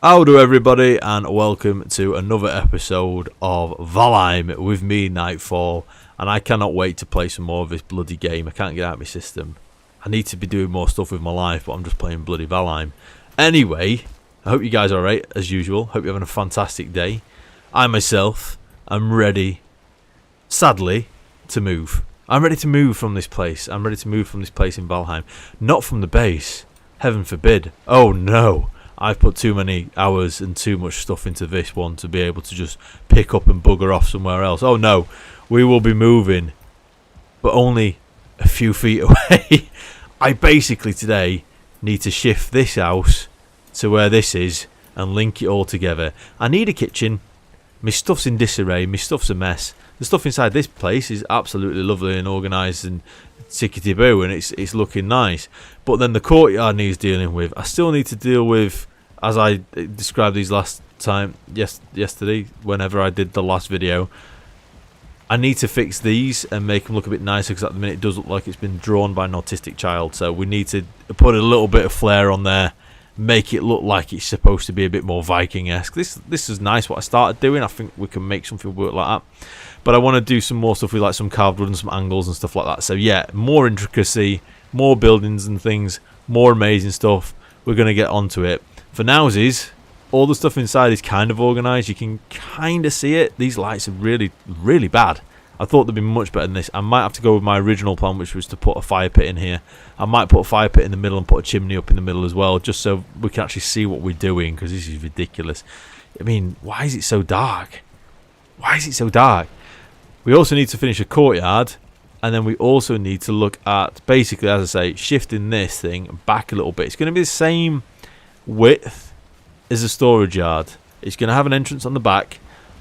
Howdoo everybody, and welcome to another episode of Valheim with me, Nightfall. And I cannot wait to play some more of this bloody game. I can't get out of my system. I need to be doing more stuff with my life, but I'm just playing bloody Valheim. Anyway, I hope you guys are alright, as usual. Hope you're having a fantastic day. I myself am ready, sadly, to move. I'm ready to move from this place. I'm ready to move from this place in Valheim. Not from the base. Heaven forbid. Oh no. I've put too many hours and too much stuff into this one to be able to just pick up and bugger off somewhere else. Oh no, we will be moving, but only a few feet away. I basically today need to shift this house to where this is and link it all together. I need a kitchen. My stuff's in disarray, my stuff's a mess. The stuff inside this place is absolutely lovely and organised and tickety-boo, and it's looking nice. But then the courtyard needs dealing with. I still need to deal with, as I described these last time, yesterday, whenever I did the last video. I need to fix these and make them look a bit nicer, because at the minute it does look like it's been drawn by an autistic child. So we need to put a little bit of flair on there, make it look like it's supposed to be a bit more Viking-esque. This is nice what I started doing. I think we can make something work like that. But I want to do some more stuff with like some carved wood and some angles and stuff like that. So yeah, more intricacy, more buildings and things, more amazing stuff. We're going to get onto it. For nowsies, all the stuff inside is kind of organised. You can kind of see it. These lights are really, really bad. I thought they'd be much better than this. I might have to go with my original plan, which was to put a fire pit in here. I might put a fire pit in the middle and put a chimney up in the middle as well, just so we can actually see what we're doing, because this is ridiculous. I mean, why is it so dark? Why is it so dark? We also need to finish a courtyard, and then we also need to look at, basically, as I say, shifting this thing back a little bit. It's going to be the same width as a storage yard. It's going to have an entrance on the back,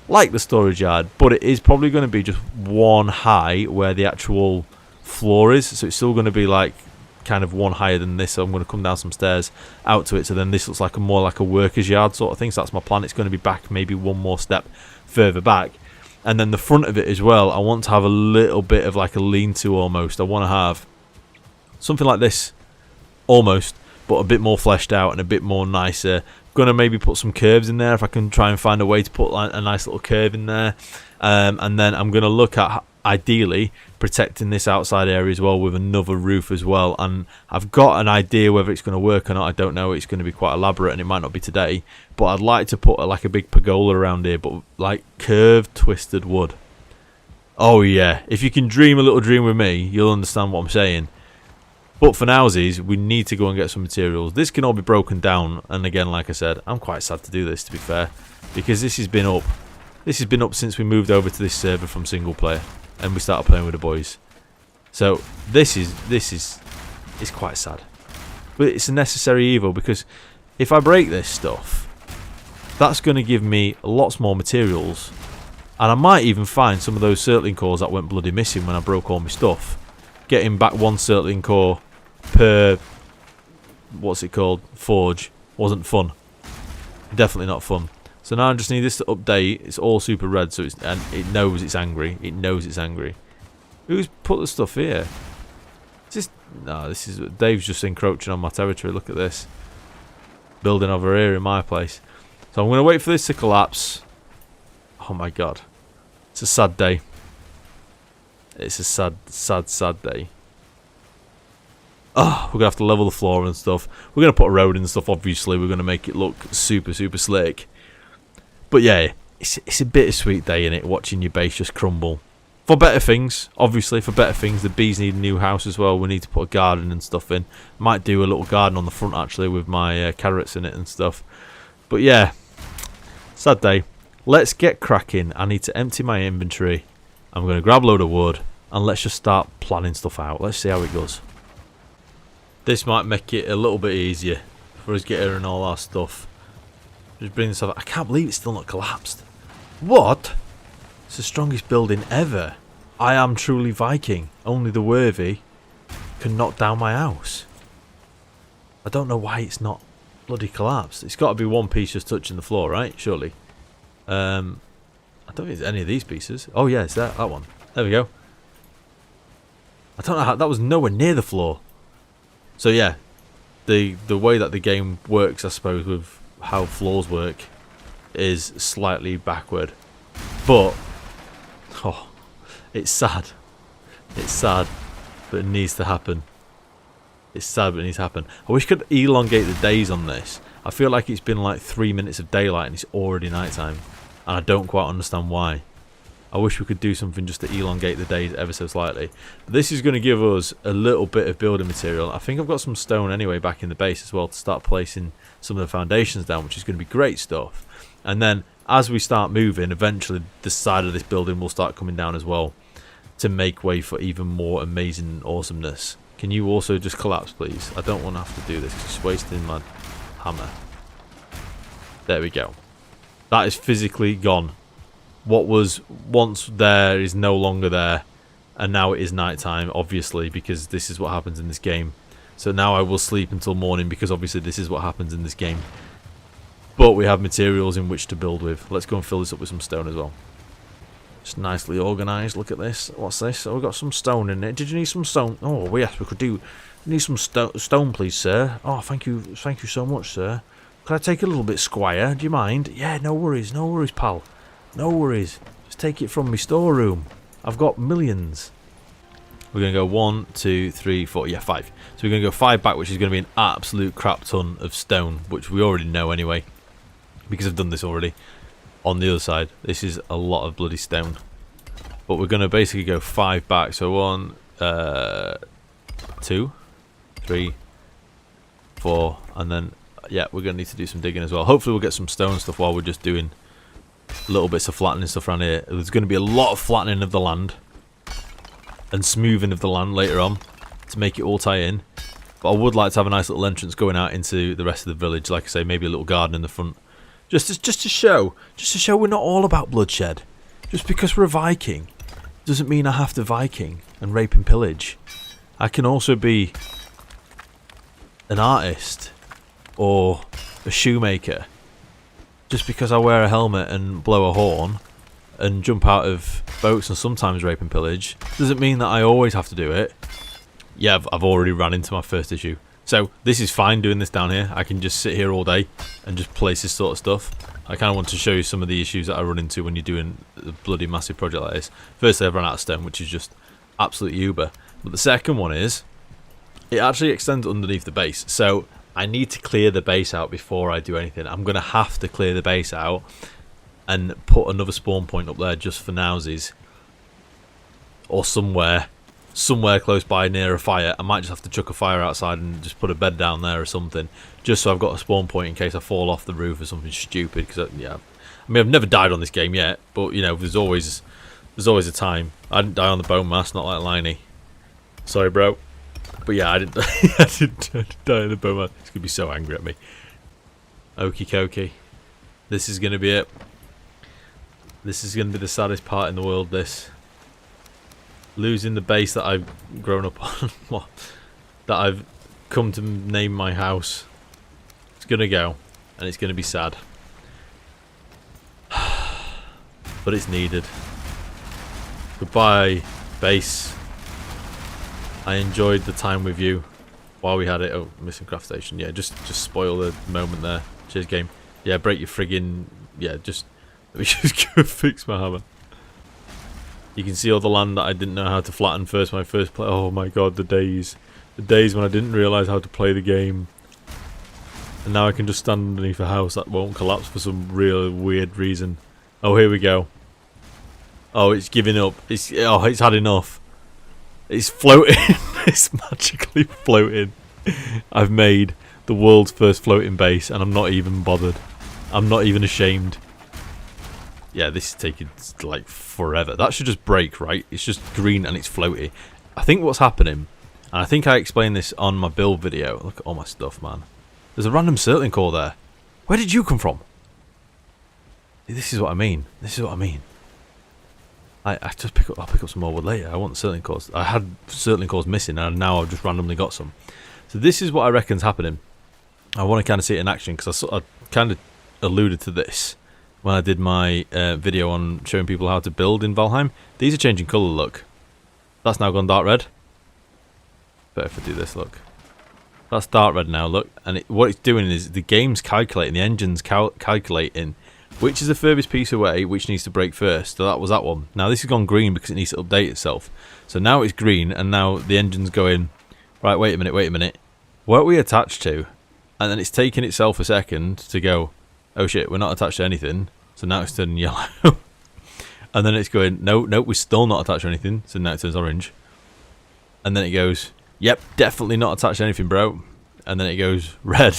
like the storage yard, but it is probably going to be just one high where the actual floor is. So it's still going to be like kind of one higher than this. So I'm going to come down some stairs out to it. So then this looks like more like a worker's yard sort of thing. So that's my plan. It's going to be back maybe one more step further back. And then the front of it as well, I want to have a little bit of like a lean-to almost. I want to have something like this, almost, but a bit more fleshed out and a bit more nicer. Going to maybe put some curves in there if I can try and find a way to put like a nice little curve in there. And then I'm going to look at, ideally, protecting this outside area as well with another roof as well. And I've got an idea whether it's going to work or not. I don't know. It's going to be quite elaborate and it might not be today. But I'd like to put like a big pergola around here, but like curved, twisted wood. Oh yeah, if you can dream a little dream with me, you'll understand what I'm saying. But for nowsies, we need to go and get some materials. This can all be broken down, and again, like I said, I'm quite sad to do this, to be fair, because this has been up. This has been up since we moved over to this server from single player, and we started playing with the boys. So this is it's quite sad, but it's a necessary evil, because if I break this stuff, that's going to give me lots more materials, and I might even find some of those Certling cores that went bloody missing when I broke all my stuff. Getting back one Certling core per, what's it called, forge, wasn't fun. Definitely not fun. So now I just need this to update. It's all super red, so and it knows it's angry. It knows it's angry. Who's put the stuff here? Is this, no, this is Dave's just encroaching on my territory. Look at this, building over here in my place. So I'm going to wait for this to collapse. Oh my god, it's a sad day. It's a sad, sad, sad day. Oh, we're going to have to level the floor and stuff. We're going to put a road in and stuff, obviously. We're going to make it look super, super slick. But yeah, it's a bittersweet day, innit, watching your base just crumble. For better things, obviously, for better things. The bees need a new house as well. We need to put a garden and stuff in. Might do a little garden on the front, actually, with my carrots in it and stuff. But yeah, sad day. Let's get cracking. I need to empty my inventory. I'm going to grab a load of wood and let's just start planning stuff out. Let's see how it goes. This might make it a little bit easier for us getting all our stuff. Just bring this up. I can't believe it's still not collapsed. What? It's the strongest building ever. I am truly Viking. Only the worthy can knock down my house. I don't know why it's not bloody collapsed. It's got to be one piece just touching the floor, right? Surely. I don't think it's any of these pieces. Oh yeah, it's that one. There we go. I don't know how that was nowhere near the floor. So yeah, the way that the game works, I suppose, with how floors work is slightly backward. But, oh, it's sad. It's sad, but it needs to happen. It's sad, but it needs to happen. I wish I could elongate the days on this. I feel like it's been like 3 minutes of daylight and it's already nighttime. And I don't quite understand why. I wish we could do something just to elongate the days ever so slightly. But this is going to give us a little bit of building material. I think I've got some stone anyway back in the base as well to start placing some of the foundations down, which is going to be great stuff. And then as we start moving, eventually the side of this building will start coming down as well to make way for even more amazing awesomeness. Can you also just collapse, please? I don't want to have to do this because it's wasting my hammer. There we go. That is physically gone. What was once there is no longer there, and now it is nighttime, obviously, because this is what happens in this game. So now I will sleep until morning because obviously this is what happens in this game. But we have materials in which to build with. Let's go and fill this up with some stone as well. Just nicely organised. Look at this. What's this? Oh, we've got some stone in it. Did you need some stone? Oh, yes, we could do. Need some stone, please, sir. Oh, thank you so much, sir. Could I take a little bit, Squire? Do you mind? Yeah, no worries, pal. No worries. Just take it from my storeroom. I've got millions. We're going to go 1, 2, 3, 4. Yeah, 5. So we're going to go 5 back, which is going to be an absolute crap ton of stone, which we already know anyway, because I've done this already. On the other side, this is a lot of bloody stone. But we're going to basically go 5 back. So 1, 2, 3, 4, and then, yeah, we're going to need to do some digging as well. Hopefully we'll get some stone stuff while we're just doing little bits of flattening stuff around here. There's going to be a lot of flattening of the land and smoothing of the land later on to make it all tie in. But I would like to have a nice little entrance going out into the rest of the village. Like I say, maybe a little garden in the front. Just to show we're not all about bloodshed. Just because we're a Viking doesn't mean I have to Viking and rape and pillage. I can also be an artist or a shoemaker. Just because I wear a helmet and blow a horn and jump out of boats and sometimes rape and pillage doesn't mean that I always have to do it. Yeah, I've already ran into my first issue. So this is fine doing this down here. I can just sit here all day and just place this sort of stuff. I kind of want to show you some of the issues that I run into when you're doing a bloody massive project like this. Firstly, I've run out of stone, which is just absolute uber. But the second one is, it actually extends underneath the base. So I need to clear the base out before I do anything. I'm going to have to clear the base out and put another spawn point up there just for nowsies. Or somewhere close by near a fire. I might just have to chuck a fire outside and just put a bed down there or something. Just so I've got a spawn point in case I fall off the roof or something stupid. Because, yeah, I mean, I've never died on this game yet. But, you know, there's always a time. I didn't die on the bone mass, not like Liney. Sorry, bro. But yeah, I didn't die in the bone mass. He's going to be so angry at me. Okie dokie. This is going to be it. This is going to be the saddest part in the world, this. Losing the base that I've grown up on. That I've come to name my house. It's going to go. And it's going to be sad. But it's needed. Goodbye, base. I enjoyed the time with you while we had it. Oh, missing craft station. Yeah, just spoil the moment there. Cheers, game. Yeah, break your friggin'... Yeah, just... Let me just go fix my hammer. You can see all the land that I didn't know how to flatten first when I first played. Oh my god, the days. The days when I didn't realise how to play the game. And now I can just stand underneath a house that won't collapse for some real weird reason. Oh, here we go. Oh, it's giving up. It's had enough. It's floating. It's magically floating. I've made the world's first floating base and I'm not even bothered. I'm not even ashamed. Yeah, this is taking like forever. That should just break, right? It's just green and it's floaty. I think what's happening, and I think I explained this on my build video. Look at all my stuff, man. There's a random circling core there. Where did you come from? This is what I mean. This is what I mean. I just I'll pick up some more wood later. I want circling cores. I had circling cores missing and now I've just randomly got some. So this is what I reckon's happening. I want to kind of see it in action because I kind of alluded to this when I did my video on showing people how to build in Valheim. These are changing colour, look. That's now gone dark red. Better if I do this, look. That's dark red now, look. And what it's doing is the game's calculating, the engine's calculating which is the furthest piece away, which needs to break first. So that was that one. Now this has gone green because it needs to update itself. So now it's green, and now the engine's going, right, wait a minute. What are we attached to? And then it's taking itself a second to go, oh shit, we're not attached to anything. So now it's turning yellow. And then it's going, no, we're still not attached to anything. So now it turns orange. And then it goes, yep, definitely not attached to anything, bro. And then it goes red.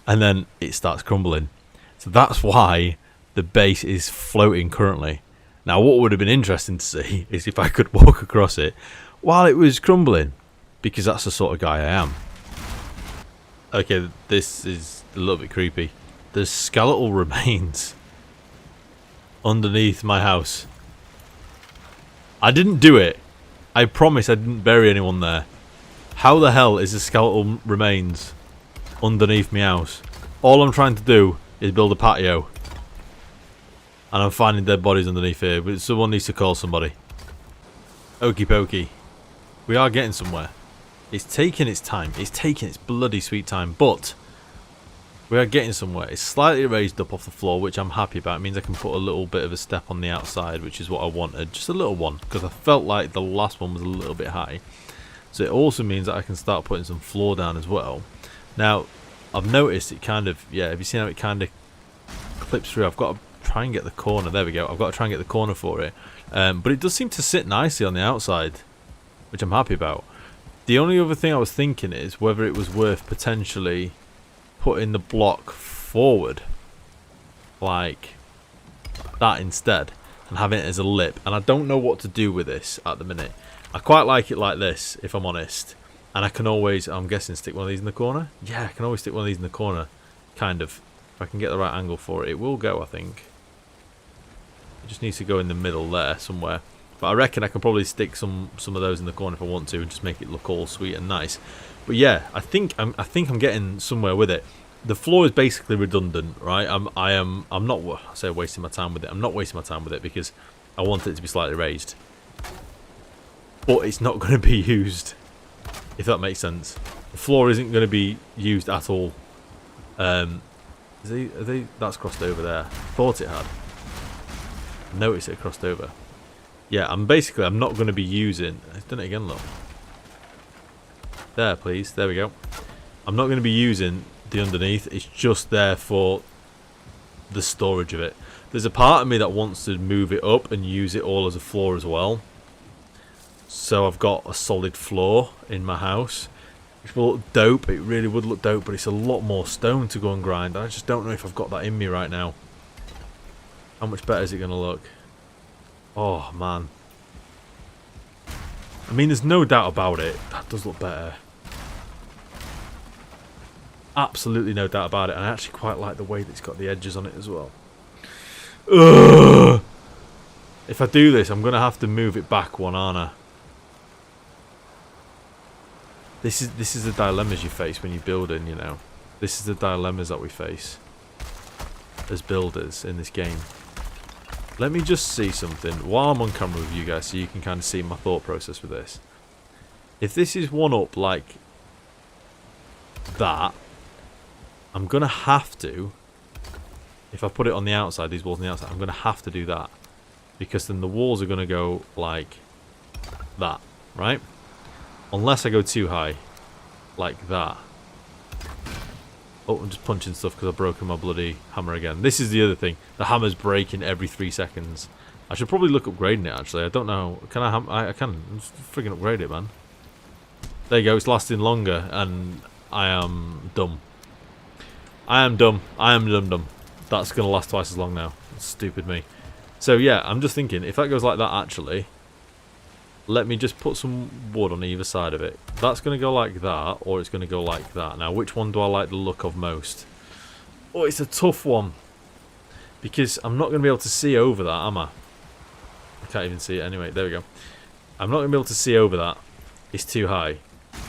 And then it starts crumbling. So that's why the base is floating currently. Now what would have been interesting to see is if I could walk across it while it was crumbling. Because that's the sort of guy I am. Okay, this is a little bit creepy. There's skeletal remains underneath my house. I didn't do it. I promise I didn't bury anyone there. How the hell is the skeletal remains underneath my house? All I'm trying to do is build a patio. And I'm finding dead bodies underneath here. But someone needs to call somebody. Okie pokey. We are getting somewhere. It's taking its time. It's taking its bloody sweet time. But we are getting somewhere. It's slightly raised up off the floor, which I'm happy about. It means I can put a little bit of a step on the outside, which is what I wanted. Just a little one. Because I felt like the last one was a little bit high. So it also means that I can start putting some floor down as well. Now, I've noticed it kind of, yeah, have you seen how it kind of clips through? I've got to try and get the corner. There we go. I've got to try and get the corner for it. But it does seem to sit nicely on the outside, which I'm happy about. The only other thing I was thinking is whether it was worth potentially putting the block forward like that instead and having it as a lip. And I don't know what to do with this at the minute. I quite like it like this, if I'm honest. And I can always, I'm guessing, stick one of these in the corner. Yeah, I can always stick one of these in the corner, kind of. If I can get the right angle for it, it will go, I think. It just needs to go in the middle there somewhere. But I reckon I can probably stick some of those in the corner if I want to, and just make it look all sweet and nice. But yeah, I think I'm getting somewhere with it. The floor is basically redundant, right? I'm not, I say wasting my time with it. I'm not wasting my time with it because I want it to be slightly raised. But it's not going to be used, if that makes sense. The floor isn't going to be used at all. Are they? That's crossed over there. Thought it had. Noticed it crossed over. Yeah, I'm not going to be using. I've done it again, look. There, please. There we go. I'm not going to be using the underneath. It's just there for the storage of it. There's a part of me that wants to move it up and use it all as a floor as well. So I've got a solid floor in my house, which will look dope. It really would look dope, but it's a lot more stone to go and grind. I just don't know if I've got that in me right now. How much better is it going to look? Oh, man. I mean, there's no doubt about it. That does look better. Absolutely no doubt about it. And I actually quite like the way that it's got the edges on it as well. Ugh. If I do this, I'm going to have to move it back one, aren't I? This is the dilemmas you face when you're building, you know. This is the dilemmas that we face as builders in this game. Let me just see something while I'm on camera with you guys so you can kind of see my thought process with this. If this is one up like that, I'm going to have to, if I put it on the outside, these walls on the outside, I'm going to have to do that. Because then the walls are going to go like that, right? Unless I go too high, like that. Oh, I'm just punching stuff because I've broken my bloody hammer again. This is the other thing. The hammer's breaking every 3 seconds. I should probably look upgrading it, actually. I don't know. Can I can. Just freaking upgrade it, man. There you go. It's lasting longer, and I am dumb. I am dumb. I am dumb. That's going to last twice as long now. Stupid me. So, yeah, I'm just thinking, if that goes like that, actually, let me just put some wood on either side of it. That's going to go like that, or it's going to go like that. Now, which one do I like the look of most? Oh, it's a tough one. Because I'm not going to be able to see over that, am I? I can't even see it anyway. There we go. I'm not going to be able to see over that. It's too high.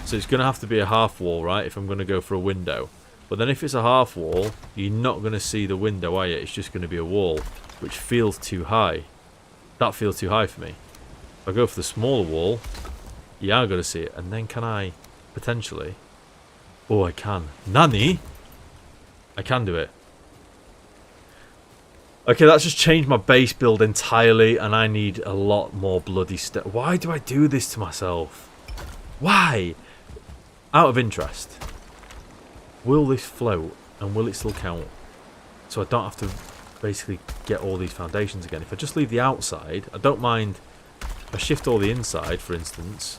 So it's going to have to be a half wall, right, if I'm going to go for a window. But then if it's a half wall, you're not going to see the window, are you? It's just going to be a wall, which feels too high. That feels too high for me. If I go for the smaller wall, yeah, I've got to see it. And then can I, potentially, Oh, I can. Nani? I can do it. Okay, that's just changed my base build entirely, and I need a lot more bloody stuff. Why do I do this to myself? Why? Out of interest, will this float, and will it still count? So I don't have to basically get all these foundations again. If I just leave the outside, I don't mind. If I shift all the inside, for instance,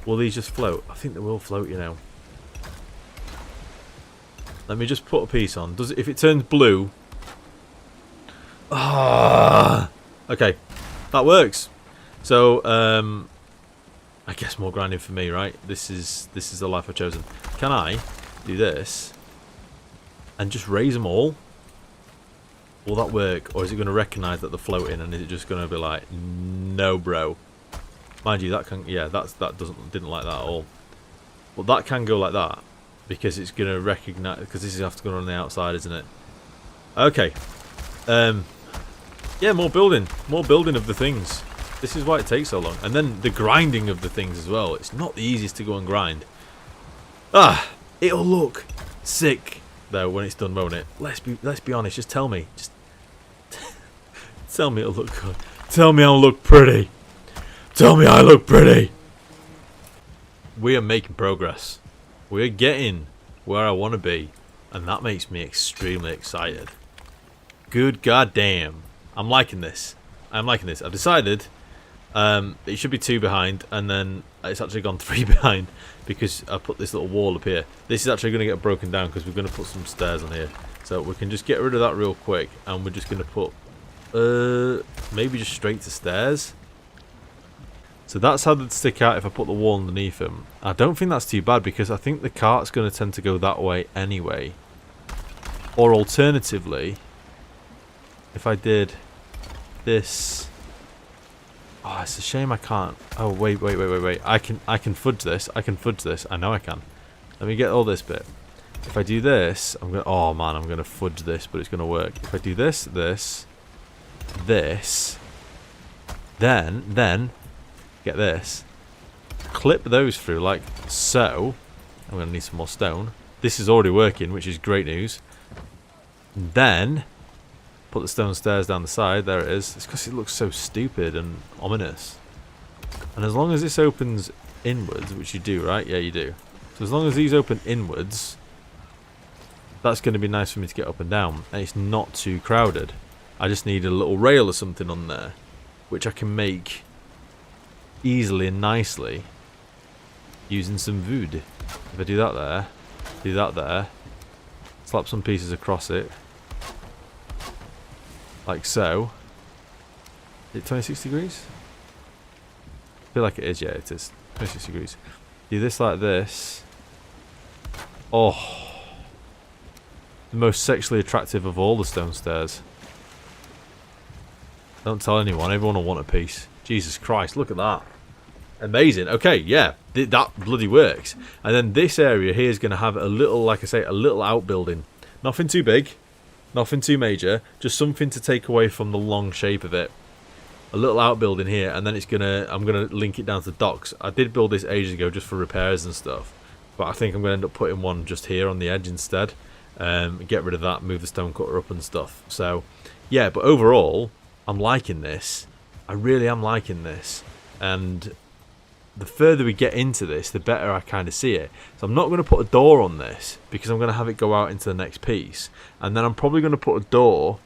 will these just float? I think they will float, you know. Let me just put a piece on. Does it, if it turns blue? Ah, okay, that works. So I guess more grinding for me, right? This is the life I've chosen. Can I do this and just raise them all? Will that work, or is it going to recognise that they're floating, and is it just going to be like, no, bro? Mind you, that can, yeah, didn't like that at all. But that can go like that, because it's going to recognise, because this is have to go on the outside, isn't it? Okay. Yeah, more building of the things. This is why it takes so long. And then the grinding of the things as well. It's not the easiest to go and grind. Ah, it'll look sick though when it's done, won't it? Let's be honest. Just tell me. Just tell me it'll look good. Tell me I'll look pretty. Tell me I look pretty. We are making progress. We're getting where I want to be, and that makes me extremely excited. Good goddamn. I'm liking this. I'm liking this. I've decided it should be 2 behind, and then it's actually gone 3 behind because I put this little wall up here. This is actually going to get broken down because we're going to put some stairs on here. So we can just get rid of that real quick, and we're just going to put maybe just straight to stairs. So that's how they'd stick out if I put the wall underneath them. I don't think that's too bad because I think the cart's going to tend to go that way anyway. Or alternatively, if I did this... Oh, it's a shame I can't... Oh, wait. I can fudge this. I know I can. Let me get all this bit. If I do this, I'm going to... Oh, man, I'm going to fudge this, but it's going to work. If I do this, then... Get this. Clip those through like so. I'm going to need some more stone. This is already working, which is great news. Then put the stone stairs down the side. There it is. It's because it looks so stupid and ominous. And as long as this opens inwards, which you do, right? Yeah, you do. So as long as these open inwards, that's going to be nice for me to get up and down. And it's not too crowded. I just need a little rail or something on there, which I can make easily and nicely using some wood. If I do that there, slap some pieces across it, like so. Is it 26 degrees? I feel like it is, yeah, it is. 26 degrees. Do this like this. Oh, the most sexually attractive of all the stone stairs. Don't tell anyone, everyone will want a piece. Jesus Christ, look at that. Amazing. Okay, yeah, that bloody works. And then this area here is going to have a little, like I say, a little outbuilding. Nothing too big, nothing too major, just something to take away from the long shape of it. A little outbuilding here, and then I'm gonna link it down to the docks. I did build this ages ago just for repairs and stuff, but I think I'm gonna end up putting one just here on the edge instead. Get rid of that, move the stone cutter up and stuff. So yeah, but overall, I'm liking this. I really am liking this, and the further we get into this, the better I kind of see it. So I'm not going to put a door on this because I'm going to have it go out into the next piece, and then I'm probably going to put a door,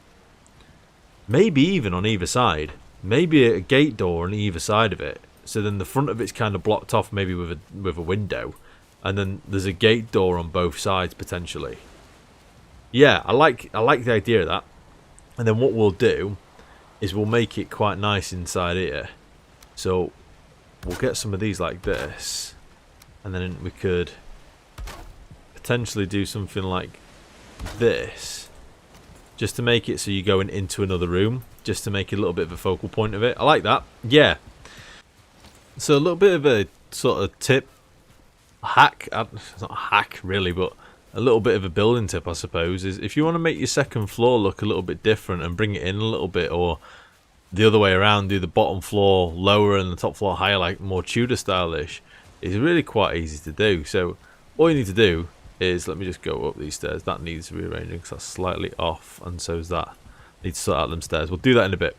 maybe even on either side, maybe a gate door on either side of it. So then the front of it's kind of blocked off, maybe with a window, and then there's a gate door on both sides potentially. Yeah, I like the idea of that. And then what we'll do is we'll make it quite nice inside here. So we'll get some of these like this, and then we could potentially do something like this, just to make it so you're going into another room, just to make a little bit of a focal point of it. I like that. Yeah. So a little bit of a sort of tip, hack, it's not a hack really, but a little bit of a building tip I suppose, is if you want to make your second floor look a little bit different and bring it in a little bit, or the other way around, do the bottom floor lower and the top floor higher, like more Tudor stylish, is really quite easy to do. So all you need to do is, let me just go up these stairs. That needs rearranging because that's slightly off, and so is that. Need to sort out them stairs. We'll do that in a bit.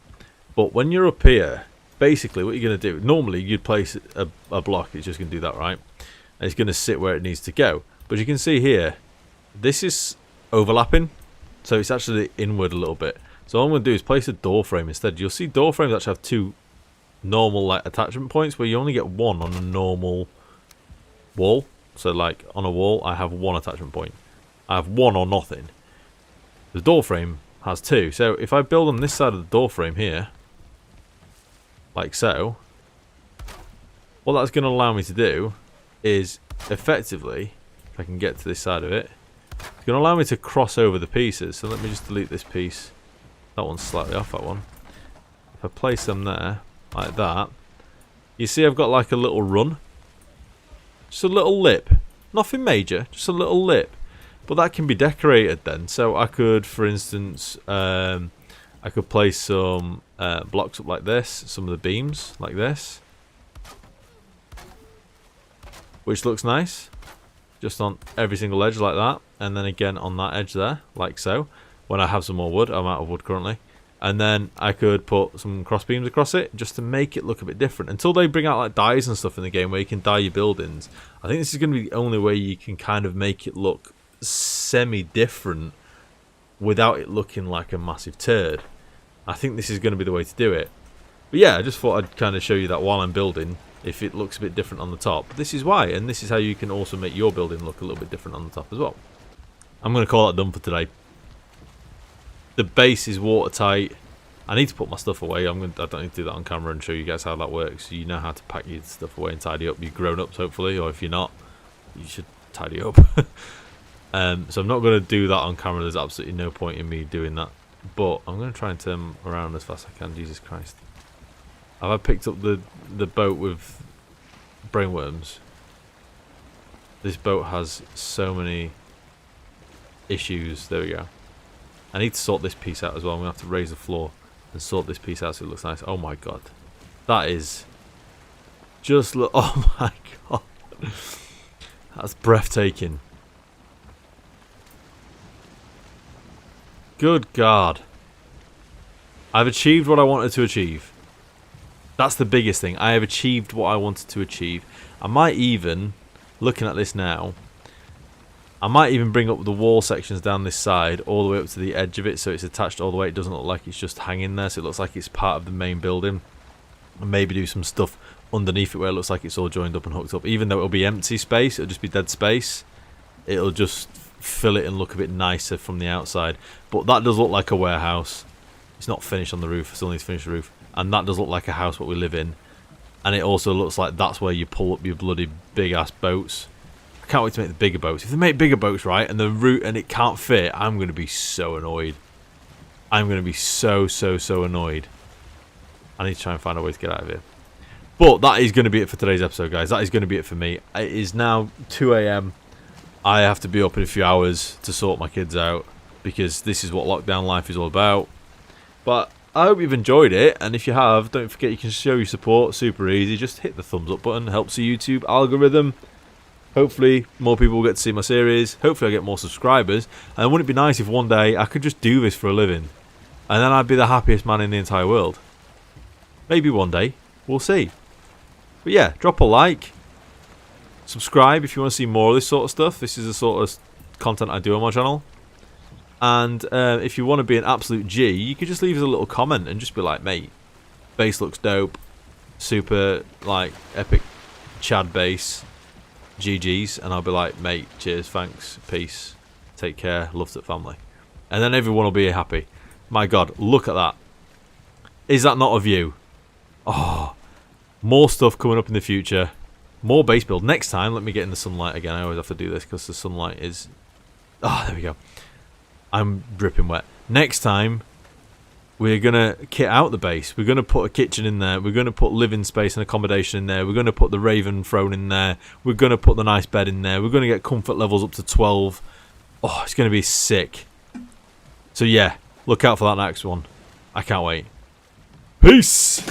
But when you're up here, basically what you're going to do, normally you'd place a block, it's just going to do that, right? And it's going to sit where it needs to go. But you can see here, this is overlapping, so it's actually inward a little bit. So all I'm going to do is place a door frame instead. You'll see door frames actually have two normal like attachment points, where you only get one on a normal wall. So like on a wall, I have one attachment point. I have one or nothing. The door frame has two. So if I build on this side of the door frame here, like so, what that's going to allow me to do is effectively, if I can get to this side of it, it's going to allow me to cross over the pieces. So let me just delete this piece. That one's slightly off, that one. If I place them there, like that, you see I've got like a little run. Just a little lip. Nothing major, just a little lip. But that can be decorated then. So I could, for instance, I could place some blocks up like this, some of the beams like this, which looks nice, just on every single edge like that, and then again on that edge there, like so. When I have some more wood, I'm out of wood currently, and then I could put some cross beams across it just to make it look a bit different. Until they bring out like dyes and stuff in the game where you can dye your buildings, I think this is going to be the only way you can kind of make it look semi-different without it looking like a massive turd. I think this is going to be the way to do it. But yeah, I just thought I'd kind of show you that while I'm building, if it looks a bit different on the top. This is why, and this is how you can also make your building look a little bit different on the top as well. I'm going to call that done for today. The base is watertight. I need to put my stuff away. I don't need to do that on camera and show you guys how that works. You know how to pack your stuff away and tidy up. You're grown-ups, hopefully, or if you're not, you should tidy up. So I'm not going to do that on camera. There's absolutely no point in me doing that. But I'm going to try and turn around as fast as I can. Jesus Christ. Have I picked up the boat with brainworms? This boat has so many issues. There we go. I need to sort this piece out as well. I'm going to have to raise the floor and sort this piece out so it looks nice. Oh my god. That is just look. Oh my god. That's breathtaking. Good God. I've achieved what I wanted to achieve. That's the biggest thing. I have achieved what I wanted to achieve. I might even, looking at this now, I might even bring up the wall sections down this side all the way up to the edge of it so it's attached all the way. It doesn't look like it's just hanging there, so it looks like it's part of the main building. And maybe do some stuff underneath it where it looks like it's all joined up and hooked up. Even though it'll be empty space, it'll just be dead space. It'll just fill it and look a bit nicer from the outside. But that does look like a warehouse. It's not finished on the roof. I still need to finish the roof. And that does look like a house what we live in. And it also looks like that's where you pull up your bloody big ass boats. I can't wait to make the bigger boats. If they make bigger boats, right, and the route and it can't fit, I'm going to be so annoyed. I'm going to be so annoyed. I need to try and find a way to get out of here. But that is going to be it for today's episode, guys. That is going to be it for me. It is now 2 AM. I have to be up in a few hours to sort my kids out because this is what lockdown life is all about. But I hope you've enjoyed it, and if you have, don't forget you can show your support. Super easy. Just hit the thumbs up button. Helps the YouTube algorithm. Hopefully more people will get to see my series. Hopefully I get more subscribers. And wouldn't it be nice if one day I could just do this for a living, and then I'd be the happiest man in the entire world. Maybe one day. We'll see. But yeah, drop a like. Subscribe if you want to see more of this sort of stuff. This is the sort of content I do on my channel. And if you want to be an absolute G, you could just leave us a little comment and just be like, mate, bass looks dope. Super, like, epic Chad bass. GG's. And I'll be like, mate, cheers, thanks, peace, take care, love to the family. And then everyone will be happy. My God, look at that. Is that not a view? Oh, more stuff coming up in the future. More base build. Next time, let me get in the sunlight again. I always have to do this because the sunlight is... Oh, there we go. I'm dripping wet. Next time, we're going to kit out the base. We're going to put a kitchen in there. We're going to put living space and accommodation in there. We're going to put the Raven throne in there. We're going to put the nice bed in there. We're going to get comfort levels up to 12. Oh, it's going to be sick. So yeah, look out for that next one. I can't wait. Peace!